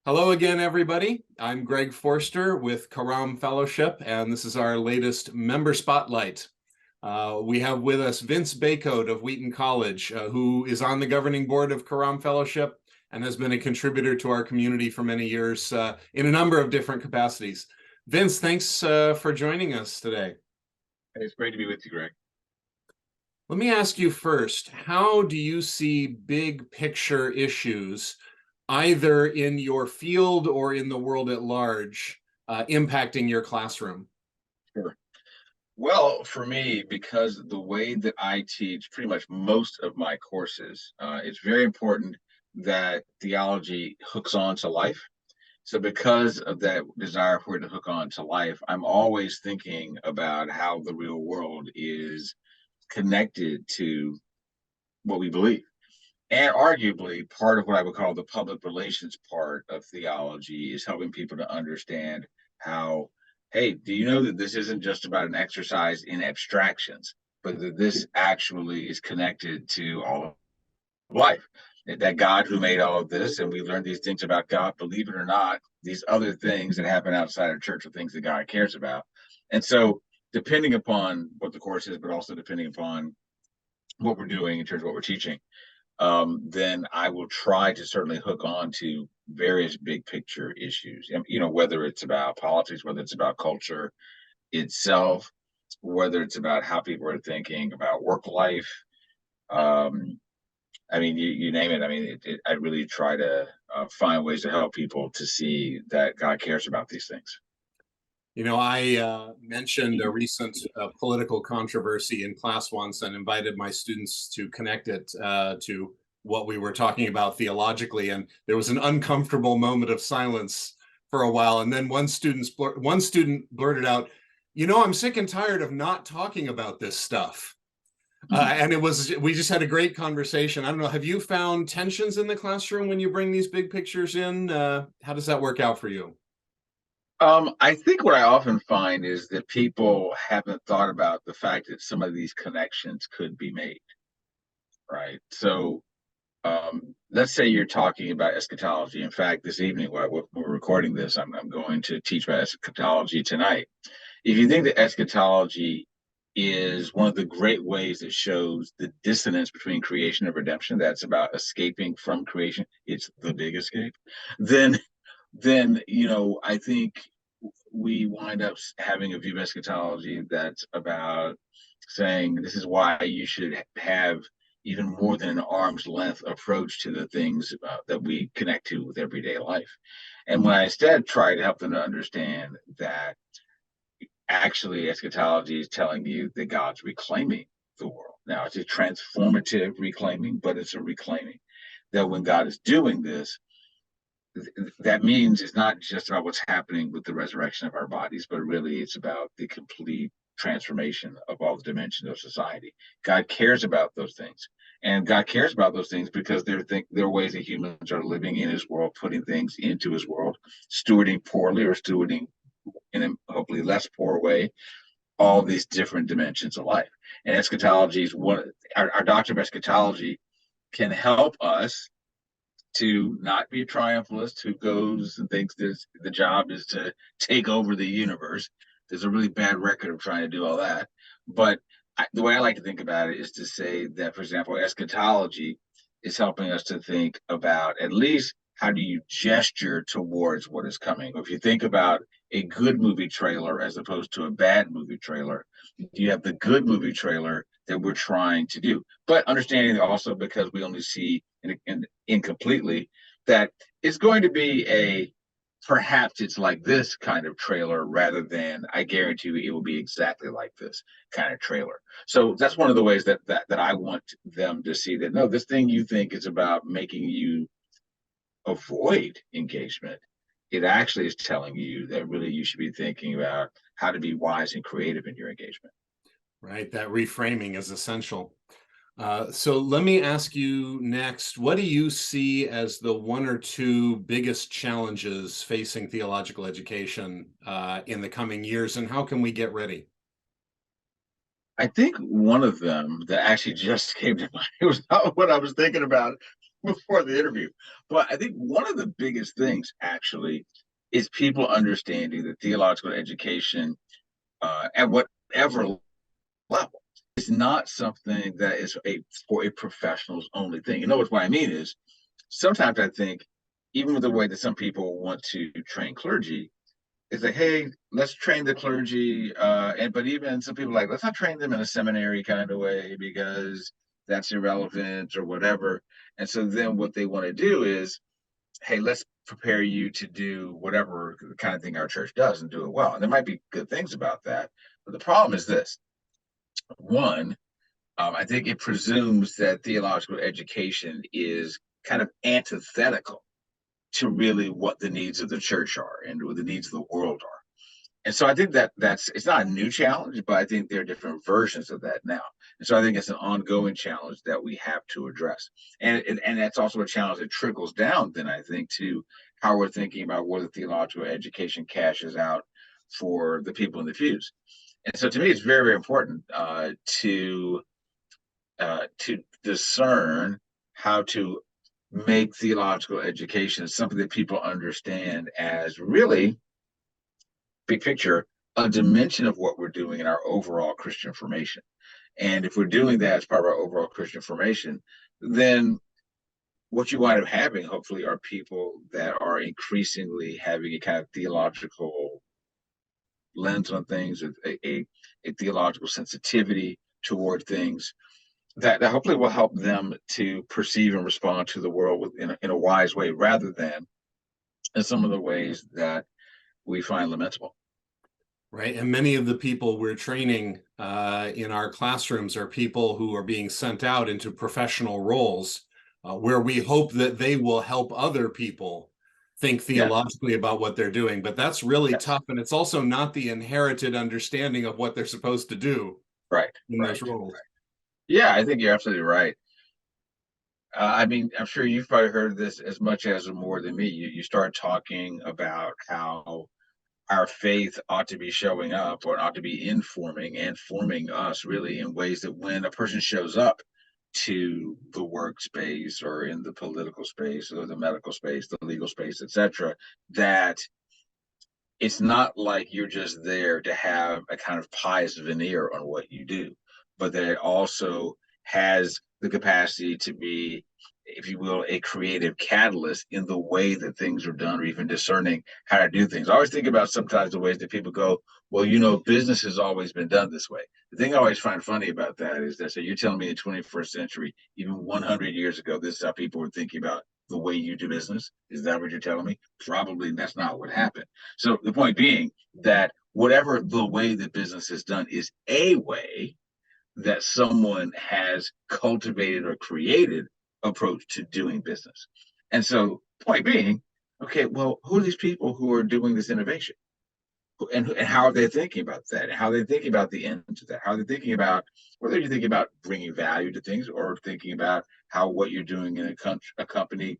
Hello again, everybody. I'm Greg Forster with Karam Fellowship, and this is our latest member spotlight. We have with us Vince Bacote of Wheaton College, who is on the governing board of Karam Fellowship and has been a contributor to our community for many years in a number of different capacities. Vince, thanks for joining us today. It's great to be with you, Greg. Let me ask you first, how do you see big picture issues, either in your field or in the world at large, impacting your classroom? Sure. Well, for me, because the way that I teach pretty much most of my courses, it's very important that theology hooks on to life. So, because of that desire for it to hook on to life, I'm always thinking about how the real world is connected to what we believe. And arguably, part of what I would call the public relations part of theology is helping people to understand how, hey, do you know that this isn't just about an exercise in abstractions, but that this actually is connected to all of life? That God who made all of this, and we learn these things about God, believe it or not, these other things that happen outside of church are things that God cares about. And so, depending upon what the course is, but also depending upon what we're doing in terms of what we're teaching, then I will try to certainly hook on to various big picture issues. And, whether it's about politics, whether it's about culture itself, whether it's about how people are thinking about work life. Um, I mean, you name it. I mean, I really try to find ways to help people to see that God cares about these things. I mentioned a recent political controversy in class once and invited my students to connect it to what we were talking about theologically. And there was an uncomfortable moment of silence for a while. And then one student blurted out, I'm sick and tired of not talking about this stuff. And we just had a great conversation. I don't know, have you found tensions in the classroom when you bring these big pictures in? How does that work out for you? I think what I often find is that people haven't thought about the fact that some of these connections could be made, right? So, let's say you're talking about eschatology. In fact, this evening, while we're recording this, I'm going to teach about eschatology tonight. If you think that eschatology is one of the great ways that shows the dissonance between creation and redemption, that's about escaping from creation, it's the big escape, then I think we wind up having a view of eschatology that's about saying this is why you should have even more than an arm's length approach to the things that we connect to with everyday life. And when I instead try to help them to understand that actually eschatology is telling you that God's reclaiming the world. Now, it's a transformative reclaiming, but it's a reclaiming. That when God is doing this, that means it's not just about what's happening with the resurrection of our bodies, but really it's about the complete transformation of all the dimensions of society. God cares about those things. And God cares about those things because there are ways that humans are living in his world, putting things into his world, stewarding poorly or stewarding in a hopefully less poor way, all these different dimensions of life. And eschatology is one, our doctrine of eschatology can help us to not be a triumphalist who goes and thinks this the job is to take over the universe. There's a really bad record of trying to do all that. But the way I like to think about it is to say that, for example, eschatology is helping us to think about at least how do you gesture towards what is coming. If you think about a good movie trailer as opposed to a bad movie trailer, you have the good movie trailer that we're trying to do. But understanding also because we only see incompletely that it's going to be a perhaps it's like this kind of trailer rather than I guarantee you it will be exactly like this kind of trailer. So that's one of the ways that I want them to see that no, this thing you think is about making you avoid engagement. It actually is telling you that really you should be thinking about how to be wise and creative in your engagement. Right, that reframing is essential. So let me ask you next, what do you see as the one or two biggest challenges facing theological education in the coming years, and how can we get ready? I think one of them that actually just came to mind, it was not what I was thinking about, before the interview. But I think one of the biggest things actually is people understanding that theological education, at whatever level, is not something that is for a professionals only thing. You know what I mean is sometimes I think even with the way that some people want to train clergy, it's like, hey, let's train the clergy, but even some people are like, let's not train them in a seminary kind of way because that's irrelevant or whatever. And so then what they want to do is, hey, let's prepare you to do whatever kind of thing our church does and do it well. And there might be good things about that, but the problem is this: one, I think it presumes that theological education is kind of antithetical to really what the needs of the church are and what the needs of the world are. And so I think that's it's not a new challenge, but I think there are different versions of that now. And so I think it's an ongoing challenge that we have to address. And that's also a challenge that trickles down then, I think, to how we're thinking about where the theological education cashes out for the people in the pews. And so to me, it's very, very important to discern how to make theological education something that people understand as really big picture, a dimension of what we're doing in our overall Christian formation. And if we're doing that as part of our overall Christian formation, then what you wind up having, hopefully, are people that are increasingly having a kind of theological lens on things, a theological sensitivity toward things that hopefully will help them to perceive and respond to the world in a wise way rather than in some of the ways that we find lamentable. Right. And many of the people we're training in our classrooms are people who are being sent out into professional roles where we hope that they will help other people think theologically about what they're doing. But that's really tough. And it's also not the inherited understanding of what they're supposed to do in those roles. Yeah, I think you're absolutely right. I mean, I'm sure you've probably heard this as much as or more than me. You start talking about how our faith ought to be showing up or ought to be informing and forming us really in ways that when a person shows up to the workspace or in the political space or the medical space, the legal space, etc., that it's not like you're just there to have a kind of pious veneer on what you do, but that it also has the capacity to be, if you will, a creative catalyst in the way that things are done, or even discerning how to do things. I always think about sometimes the ways that people go, well, business has always been done this way. The thing I always find funny about that is that, so you're telling me in 21st century, even 100 years ago, this is how people were thinking about the way you do business? Is that what you're telling me? Probably that's not what happened. So the point being that whatever the way that business is done is a way that someone has cultivated or created approach to doing business. And so, point being, okay, well, who are these people who are doing this innovation? And how are they thinking about that? And how are they thinking about the end of that? How are they thinking about whether you're thinking about bringing value to things or thinking about how what you're doing in a company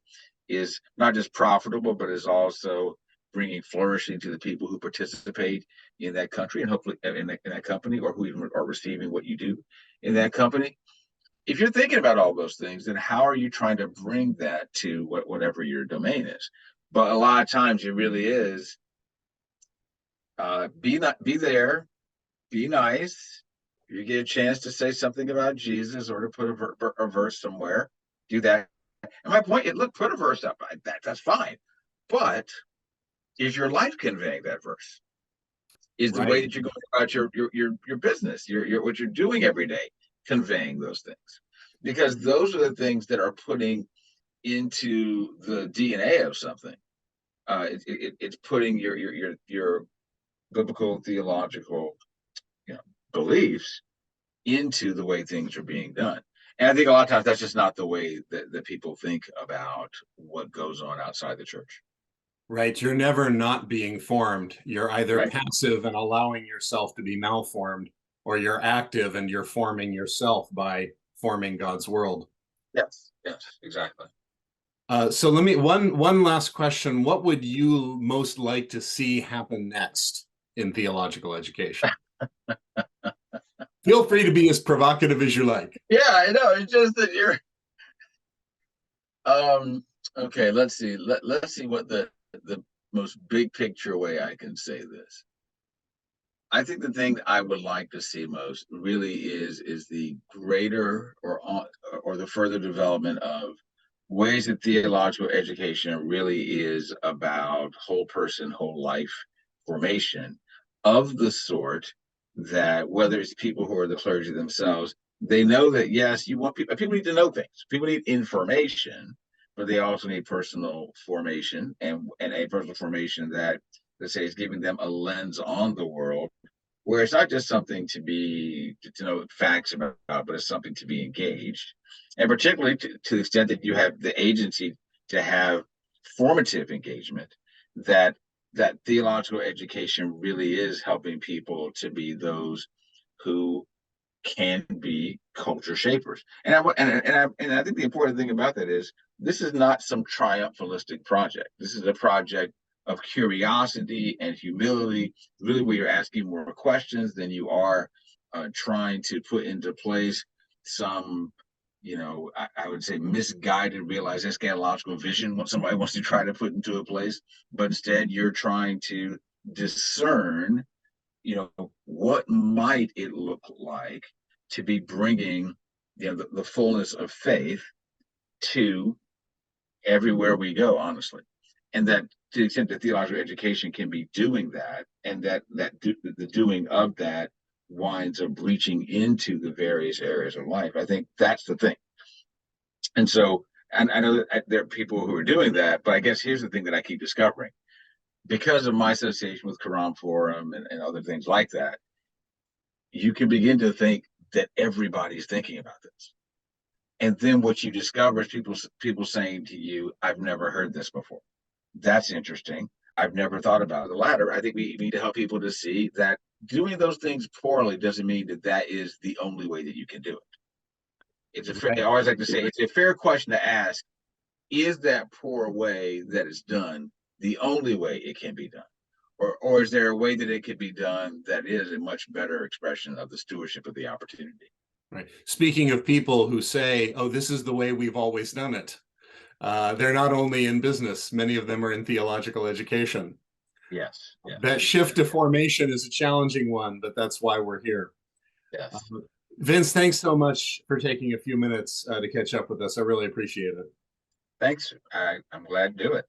is not just profitable, but is also bringing flourishing to the people who participate in that country and hopefully in that company, or who even are receiving what you do in that company. If you're thinking about all those things, then how are you trying to bring that to whatever your domain is? But a lot of times it really is be there, be nice. If you get a chance to say something about Jesus or to put a verse somewhere, do that. And my point is, look, put a verse up. That's fine. But is your life conveying that verse? Is the way that you're going about your business, your what you're doing every day, conveying those things? Because those are the things that are putting into the DNA of something. It's putting your biblical theological beliefs into the way things are being done. And I think a lot of times that's just not the way that people think about what goes on outside the church. Right. You're never not being formed. You're either passive and allowing yourself to be malformed, or you're active and you're forming yourself by forming God's world. Yes, exactly. So let me one last question. What would you most like to see happen next in theological education? Feel free to be as provocative as you like. Yeah, I know. It's just that Okay, let's see. Let's see what the most big picture way I can say this. I think the thing that I would like to see most really is the greater or the further development of ways that theological education really is about whole person, whole life formation of the sort that whether it's people who are the clergy themselves, they know that yes, you want people need to know things. People need information, but they also need personal formation and a personal formation that let's say is giving them a lens on the world where it's not just something to know facts about, but it's something to be engaged, and particularly to the extent that you have the agency to have formative engagement, that that theological education really is helping people to be those who can be culture shapers. And I think the important thing about that is this is not some triumphalistic project. This is a project of curiosity and humility, really where you're asking more questions than you are trying to put into place some, I would say misguided, realized eschatological vision what somebody wants to try to put into a place, but instead you're trying to discern what might it look like to be bringing the fullness of faith to everywhere we go, honestly, and that to the extent that theological education can be doing that, and the doing of that winds up reaching into the various areas of life. I think that's the thing. And so, and I know that there are people who are doing that, but I guess here's the thing that I keep discovering because of my association with Karam Forum and other things like that. You can begin to think that everybody's thinking about this. And then what you discover is people saying to you, I've never heard this before. That's interesting. I've never thought about it. The latter. I think we need to help people to see that doing those things poorly doesn't mean that that is the only way that you can do it. I Right. always like to say it's a fair question to ask, is that poor way that it's done the only way it can be done? Or is there a way that it could be done that is a much better expression of the stewardship of the opportunity? Right. Speaking of people who say, oh, this is the way we've always done it, they're not only in business, many of them are in theological education. Yes, yes, That shift to formation is a challenging one, but that's why we're here. Uh, yes. Vince, thanks so much for taking a few minutes to catch up with us. I really appreciate it. Thanks. I'm glad to do it.